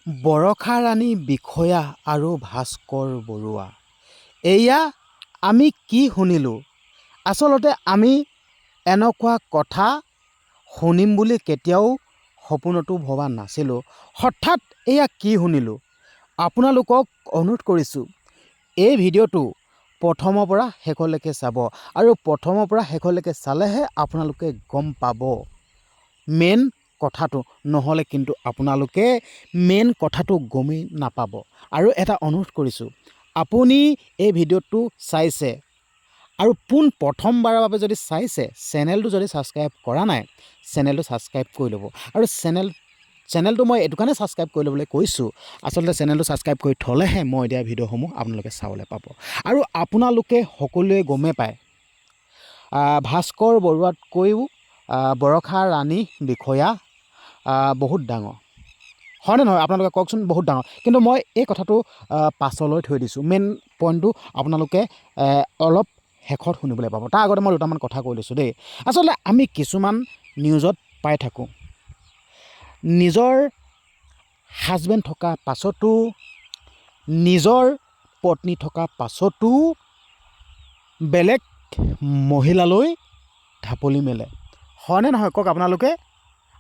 বৰষা ৰাণী বিষয়া আৰু ভাস্কৰ বৰুৱা। এয়া আমি কি শুনিলোঁ? আচলতে আমি এনেকুৱা কথা শুনিম বুলি কেতিয়াও সপোনতো ভবা নাছিলোঁ। হঠাৎ এয়া কি শুনিলোঁ? আপোনালোকক অনুৰোধ কৰিছোঁ, এই ভিডিঅ'টো প্ৰথমৰ পৰা শেষলৈকে চাব আৰু প্ৰথমৰ পৰা শেষলৈকে চালেহে আপোনালোকে গম পাব মেইন কথাটো, নহ'লে কিন্তু আপোনালোকে মেইন কথাটো গমেই নাপাব। আৰু এটা অনুৰোধ কৰিছোঁ, আপুনি এই ভিডিঅ'টো চাইছে আৰু প্ৰথমবাৰৰ বাবে যদি চাইছে, চেনেলটো যদি ছাবস্ক্ৰাইব কৰা নাই, চেনেলটো ছাবস্ক্ৰাইব কৰি ল'ব। আৰু চেনেলটো মই এইটো কাৰণে ছাবস্ক্ৰাইব কৰি ল'বলৈ কৈছোঁ, আচলতে চেনেলটো ছাবস্ক্ৰাইব কৰি থ'লেহে মই দিয়া ভিডিঅ'সমূহ আপোনালোকে চাবলৈ পাব। আৰু আপোনালোকে সকলোৱে গমেই পায়, ভাস্কৰ বৰুৱাতকৈও বৰষা ৰাণী বিষয়া বহুত ডাঙৰ, হয়নে নহয়? আপোনালোকে কওকচোন, বহুত ডাঙৰ। কিন্তু মই এই কথাটো পাছলৈ থৈ দিছোঁ। মেইন পইণ্টটো আপোনালোকে অলপ শেষত শুনিবলৈ পাব। তাৰ আগতে মই দুটামান কথা কৈ লৈছোঁ দেই। আচলতে আমি কিছুমান নিউজত পাই থাকোঁ, নিজৰ হাজবেণ্ড থকা পাছতো, নিজৰ পত্নী থকা পাছতো বেলেগ মহিলালৈ ঢাপলি মেলে, হয়নে নহয় কওক আপোনালোকে?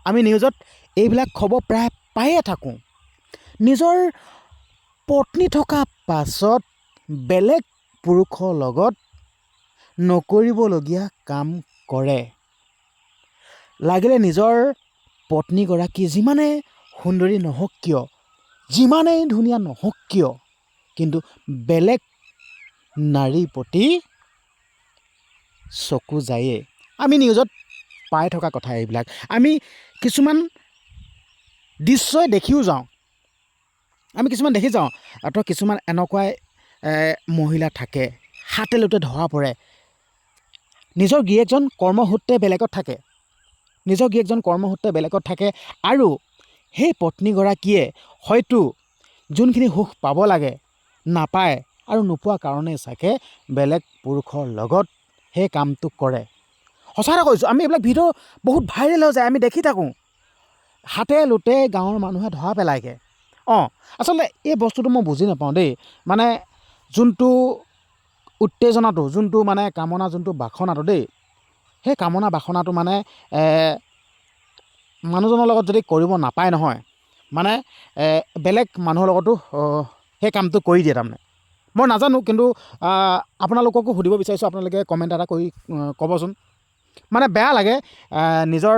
আমি নিউজত এইবিলাক খবৰ প্ৰায় পায়ে থাকোঁ। নিজৰ পত্নী থকা পাছত বেলেগ পুৰুষৰ লগত নকৰিবলগীয়া কাম কৰে। লাগিলে নিজৰ পত্নীগৰাকী যিমানেই সুন্দৰী নহওক কিয়, যিমানেই ধুনীয়া নহওক কিয়, কিন্তু বেলেগ নাৰীৰ প্ৰতি চকু যায়েই। আমি নিউজত পাই থকা কথা এইবিলাক। আমি কিছুমান দৃশ্যই দেখিও যাওঁ, আমি কিছুমান দেখি যাওঁ। আৰু কিছুমান এনেকুৱাই মহিলা থাকে, হাতে লোতে ধৰা পৰে, নিজৰ গিৰিয়েকজন কৰ্মসূত্ৰে বেলেগত থাকে, নিজৰ গিৰিয়েকজন কৰ্মসূত্ৰে বেলেগত থাকে আৰু সেই পত্নীগৰাকীয়ে হয়তো যোনখিনি সুখ পাব লাগে নাপায়, আৰু নোপোৱা কাৰণেই চাগে বেলেগ পুৰুষৰ লগত সেই কামটো কৰে। সঁচা কথা কৈছোঁ, আমি এইবিলাক ভিডিঅ' বহুত ভাইৰেল হৈ যায়, আমি দেখি থাকোঁ। হাতে লোতে গাঁৱৰ মানুহে ধৰা পেলায়গৈ। আচলতে এই বস্তুটো মই বুজি নাপাওঁ দেই। মানে যোনটো উত্তেজনাটো, যোনটো মানে কামনা, যোনটো বাসনাটো দেই, সেই কামনা বাসনাটো মানে মানুহজনৰ লগত যদি কৰিব নাপায় নহয়, মানে বেলেগ মানুহৰ লগতো সেই কামটো কৰি দিয়ে তাৰমানে। মই নাজানো, কিন্তু আপোনালোককো সুধিব বিচাৰিছোঁ, আপোনালোকে কমেণ্ট এটা কৰি ক'বচোন। মানে বেয়া লাগে, নিজৰ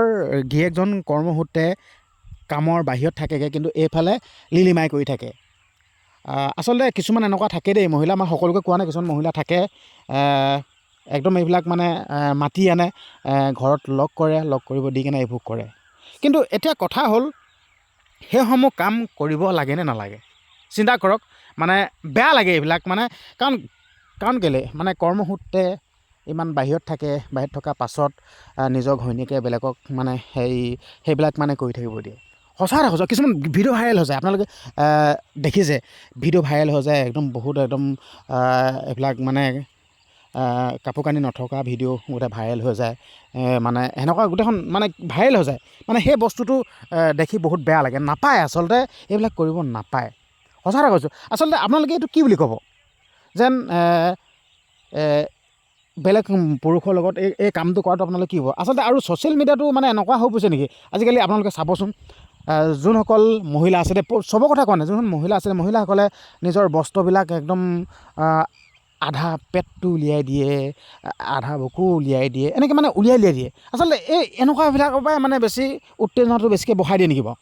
গিৰিয়েকজন কৰ্মসূত্ৰে কামৰ বাহিৰত থাকেগৈ, কিন্তু এইফালে লিলিমাই কৰি থাকে। আচলতে কিছুমান এনেকুৱা থাকে দেই মহিলা, মই সকলোকে কোৱা নাই, কিছুমান মহিলা থাকে একদম এইবিলাক মানে মাতি আনে, ঘৰত লগ কৰে, লগ কৰিব দি কেনে এইবোৰ কৰে। কিন্তু এতিয়া কথা হ'ল, সেইসমূহ কাম কৰিব লাগেনে নালাগে? চিন্তা কৰক। মানে বেয়া লাগে এইবিলাক, মানে কাৰণ কেলৈ মানে কৰ্মসূত্ৰে ইমান বাহিৰত থাকে, বাহিৰত থকা পাছত নিজৰ ঘৈণীয়েকে বেলেগক মানে সেইবিলাক মানে কৰি থাকিব দিয়ে। সঁচা কথা কৈছোঁ, কিছুমান ভিডিঅ' ভাইৰেল হৈ যায়, আপোনালোকে দেখিছে, ভিডিঅ' ভাইৰেল হৈ যায় একদম বহুত, একদম এইবিলাক মানে কাপোৰ কানি নথকা ভিডিঅ' গোটেই ভাইৰেল হৈ যায়, মানে সেনেকুৱা গোটেইখন মানে ভাইৰেল হৈ যায়। মানে সেই বস্তুটো দেখি বহুত বেয়া লাগে। নাপায়, আচলতে এইবিলাক কৰিব নাপায়। সঁচা কথা কৈছোঁ। আচলতে আপোনালোকে এইটো কি বুলি ক'ব? যেন বেলেগ পুৰুষৰ লগত এই কামটো কৰাটো আপোনালোকে কি হ'ব? আচলতে আৰু ছ'চিয়েল মিডিয়াটো মানে এনেকুৱা হৈ পৰিছে নেকি আজিকালি, আপোনালোকে চাবচোন, যোনসকল মহিলা আছে, চবৰ কথা কোৱা নাই, যোনসকল মহিলা আছে, মহিলাসকলে নিজৰ বস্ত্ৰবিলাক একদম আধা পেটটো উলিয়াই দিয়ে, আধা বুকু উলিয়াই দিয়ে, এনেকৈ মানে উলিয়াই দিয়ে। আচলতে এই এনেকুৱাবিলাকৰ পৰাই মানে বেছি উত্তেজনাটো বেছিকৈ বঢ়াই দিয়ে নেকি বাৰু?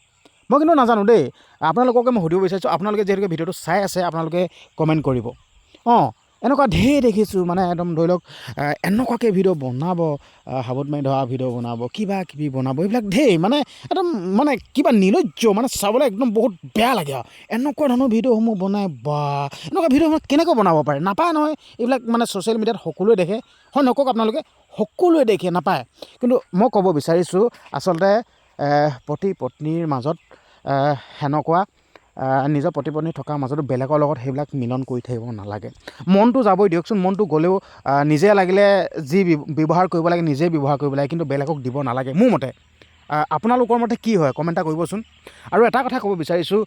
মই কিন্তু নাজানো দেই। আপোনালোককে মই সুধিব বিচাৰিছোঁ, আপোনালোকে যিহেতুকে ভিডিঅ'টো চাই আছে, আপোনালোকে কমেণ্ট কৰিব। এনেকুৱা ঢেৰ দেখিছোঁ, মানে একদম ধৰি লওক এনেকুৱাকৈ ভিডিঅ' বনাব, হাবুত মাৰি ধৰা ভিডিঅ' বনাব, কিবা কিবি বনাব, এইবিলাক ঢেৰ মানে একদম মানে কিবা নিৰ্লজ্জ, মানে চাবলৈ একদম বহুত বেয়া লাগে আৰু এনেকুৱা ধৰণৰ ভিডিঅ'সমূহ বনাই। বা এনেকুৱা ভিডিঅ'সমূহ কেনেকৈ বনাব পাৰে? নাপায় নহয় এইবিলাক, মানে ছ'চিয়েল মিডিয়াত সকলোৱে দেখে, হয় নকওক আপোনালোকে? সকলোৱে দেখে, নাপায়। কিন্তু মই ক'ব বিচাৰিছোঁ, আচলতে পতি পত্নীৰ মাজত সেনেকুৱা নিজৰ পতি পত্নী থকাৰ মাজতো বেলেগৰ লগত সেইবিলাক মিলন কৰি থাকিব নালাগে। মনটো যাবই দিয়কচোন, মনটো গ'লেও নিজে লাগিলে যি ব্যৱহাৰ কৰিব লাগে নিজেই ব্যৱহাৰ কৰিব লাগে, কিন্তু বেলেগক দিব নালাগে মোৰ মতে। আপোনালোকৰ মতে কি হয় কমেণ্ট এটা কৰিবচোন। আৰু এটা কথা ক'ব বিচাৰিছোঁ,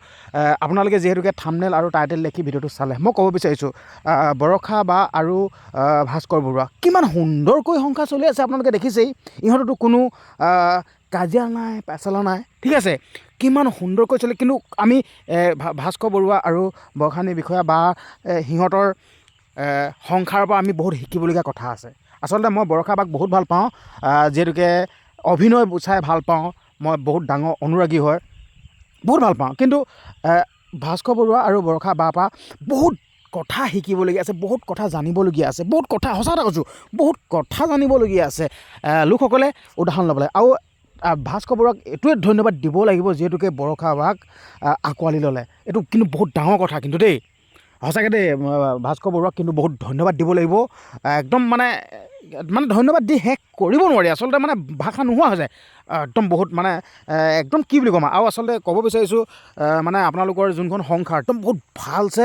আপোনালোকে যিহেতুকে থাম্বনেইল আৰু টাইটেল দেখি ভিডিঅ'টো চালে, মই ক'ব বিচাৰিছোঁ বৰষা বা আৰু ভাস্কৰ বৰুৱা কিমান সুন্দৰকৈ সংসাৰ চলি আছে। আপোনালোকে দেখিছেই, ইহঁততো কোনো কাজিয়া নাই, পেচালা নাই, ঠিক আছে, কিমান সুন্দৰকৈ চলে। কিন্তু আমি ভাস্কৰ বৰুৱা আৰু বৰষাৰাণী বিষয়া বা সিহঁতৰ সংসাৰৰ পৰা আমি বহুত শিকিবলগীয়া কথা আছে। আচলতে মই বৰষা বাক বহুত ভাল পাওঁ, যিহেতুকে অভিনয় চাই ভাল পাওঁ, মই বহুত ডাঙৰ অনুৰাগী হয়, বহুত ভাল পাওঁ। কিন্তু ভাস্কৰ বৰুৱা আৰু বৰষা বাৰ পৰা বহুত কথা শিকিবলগীয়া আছে, বহুত কথা জানিবলগীয়া আছে, বহুত কথা, সঁচা কথা কৈছোঁ, বহুত কথা জানিবলগীয়া আছে লোকসকলে উদাহৰণ ল'ব লাগে। আৰু ভাস্কৰ বৰুৱাক এইটোৱে ধন্যবাদ দিব লাগিব, যিহেতুকে বৰষা বাক আঁকোৱালি ল'লে। এইটো কিন্তু বহুত ডাঙৰ কথা কিন্তু দেই, সঁচাকৈ দেই, ভাস্কৰ বৰুৱাক কিন্তু বহুত ধন্যবাদ দিব লাগিব। একদম মানে ধন্যবাদ দি শেষ কৰিব নোৱাৰি, আচলতে মানে ভাষা নোহোৱা হৈ যায়। একদম বহুত মানে একদম কি বুলি ক'ম আৰু আচলতে ক'ব বিচাৰিছোঁ মানে আপোনালোকৰ যোনখন সংসাৰ একদম বহুত ভালছে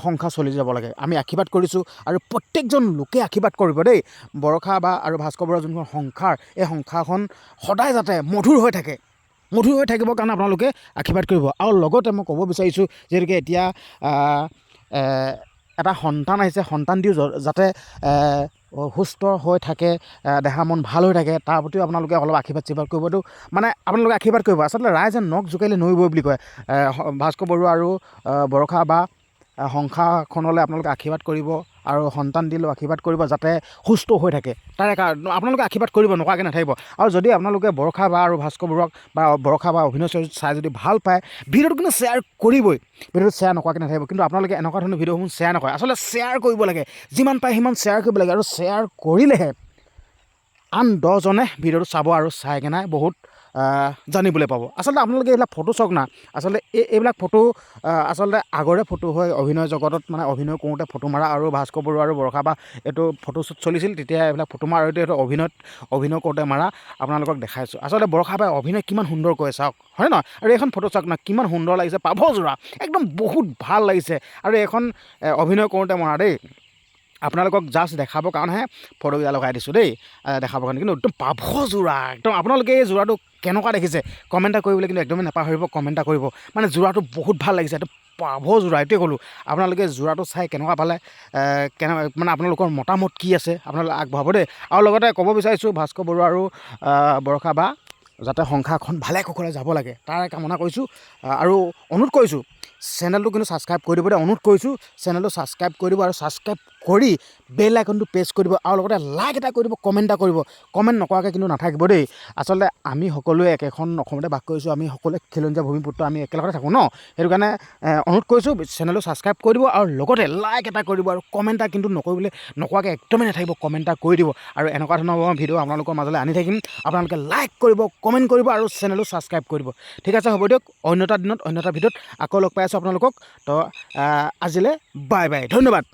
সংসাৰ চলি যাব লাগে, আমি আশীৰ্বাদ কৰিছোঁ। আৰু প্ৰত্যেকজন লোকে আশীৰ্বাদ কৰিব দেই, বৰষা বা আৰু ভাস্কৰ বৰুৱাৰ যোনখন সংসাৰ, এই সংসাৰখন সদায় যাতে মধুৰ হৈ থাকে, মধুৰ হৈ থাকিবৰ কাৰণে আপোনালোকে আশীৰ্বাদ কৰিব। আৰু লগতে মই ক'ব বিচাৰিছোঁ, যিহেতুকে এতিয়া এটা সন্তান আহিছে, সন্তানটিও যাতে সুস্থ হৈ থাকে, দেহা মন ভাল হৈ থাকে, তাৰ প্ৰতিও আপোনালোকে অলপ আশীৰ্বাদ কৰিব। এইটো মানে আপোনালোকে আশীৰ্বাদ কৰিব। আচলতে ৰাইজে নখ জোকাৰিলে নৈ বৈ বুলি কয়। ভাস্কৰ বৰুৱা আৰু বৰষা বা সংসাৰখনলৈ আপোনালোকে আশীৰ্বাদ কৰিব আৰু সন্তান দিলেও আশীৰ্বাদ কৰিব, যাতে সুস্থ হৈ থাকে, তাৰে আপোনালোকে আশীৰ্বাদ কৰিব, নকৰাকৈ নাথাকিব। আৰু যদি আপোনালোকে বৰষা বা আৰু ভাস্কৰ বৰুৱাক বা বৰষা বা অভিনয় চাই যদি ভাল পায়, ভিডিঅ'টো কিন্তু শ্বেয়াৰ কৰিবই, ভিডিঅ'টো শ্বেয়াৰ নকৰাকৈ নাথাকিব। কিন্তু আপোনালোকে এনেকুৱা ধৰণৰ ভিডিঅ'সমূহ শ্বেয়াৰ নকৰে, আচলতে শ্বেয়াৰ কৰিব লাগে, যিমান পাৰে সিমান শ্বেয়াৰ কৰিব লাগে। আৰু শ্বেয়াৰ কৰিলেহে আন 10জনে ভিডিঅ'টো চাব আৰু চাই কেনে বহুত জানিবলৈ পাব। আচলতে আপোনালোকে এইবিলাক ফটো চাওক না, আচলতে এইবিলাক ফটো আচলতে আগৰে ফটো হয়, অভিনয় জগতত মানে অভিনয় কৰোঁতে ফটো মাৰা। আৰু ভাস্কৰ বৰুৱা আৰু বৰষা বা এইটো ফটোশ্বুট চলিছিল, তেতিয়া এইবিলাক ফটো মাৰা, আৰু এইটো অভিনয় কৰোঁতে মাৰা আপোনালোকক দেখাইছোঁ। আচলতে বৰষা বাই অভিনয় কিমান সুন্দৰ কৰে চাওক, হয় নহয়? আৰু এইখন ফটো চাওক না, কিমান সুন্দৰ লাগিছে, পাভযোৰা, একদম বহুত ভাল লাগিছে। আৰু এইখন অভিনয় কৰোঁতে মৰা দেই, আপোনালোকক জাষ্ট দেখাবৰ কাৰণেহে ফটোকেইটা লগাই দিছোঁ দেই, দেখাবৰ কাৰণে। কিন্তু একদম পাভযোৰা, একদম আপোনালোকে এই যোৰাটো কেনেকুৱা দেখিছে কমেণ্ট এটা কৰিবলৈ কিন্তু একদমেই নাপাহৰিব, কমেণ্ট এটা কৰিব। মানে যোৰাটো বহুত ভাল লাগিছে, এইটো পাভযোৰা, এইটোৱে ক'লোঁ। আপোনালোকে যোৰাটো চাই কেনেকুৱা পালে, মানে আপোনালোকৰ মতামত কি আছে আপোনালোকে আগবঢ়াব দেই। আৰু লগতে ক'ব বিচাৰিছোঁ, ভাস্কৰ বৰুৱা আৰু বৰষা বা যাতে সংসাৰখন ভালে কুশলে যাব লাগে, তাৰে কামনা কৰিছোঁ। আৰু অনুৰোধ কৰিছোঁ, চেনেলটো কিন্তু ছাবস্ক্ৰাইব কৰি দিব দেই, অনুৰোধ কৰিছোঁ, চেনেলটো ছাবস্ক্ৰাইব কৰি দিব। আৰু ছাবস্ক্ৰাইব কৰি বেল আইকনটো প্ৰেছ কৰি দিব, আৰু লগতে লাইক এটা কৰি দিব, কমেণ্ট এটা কৰিব। কমেণ্ট নকৰাকৈ কিন্তু নাথাকিব দেই। আচলতে আমি সকলোৱে একেখন অসমতে বাস কৰিছোঁ, আমি সকলোৱে খিলঞ্জীয়া ভূমিপুত্ৰ, আমি একেলগতে থাকোঁ ন, সেইটো কাৰণে অনুৰোধ কৰিছোঁ, চেনেলটো ছাবস্ক্ৰাইব কৰি দিব, আৰু লগতে লাইক এটা কৰি দিব, আৰু কমেণ্ট এটা কিন্তু নকৰাকৈ একদমেই নাথাকিব, কমেণ্ট এটা কৰি দিব। আৰু এনেকুৱা ধৰণৰ ভিডিঅ' আপোনালোকৰ মাজলৈ আনি থাকিম, আপোনালোকে লাইক কৰিব, কমেণ্ট কৰিব, আৰু চেনেলটো ছাবস্ক্ৰাইব কৰিব। ঠিক আছে, হ'ব দিয়ক, অন্য এটা দিনত অন্য এটা ভিডিঅ'ত আকৌ লগ পাই আছোঁ আপোনালোকক। তো আজিলৈ বাই বাই, ধন্যবাদ।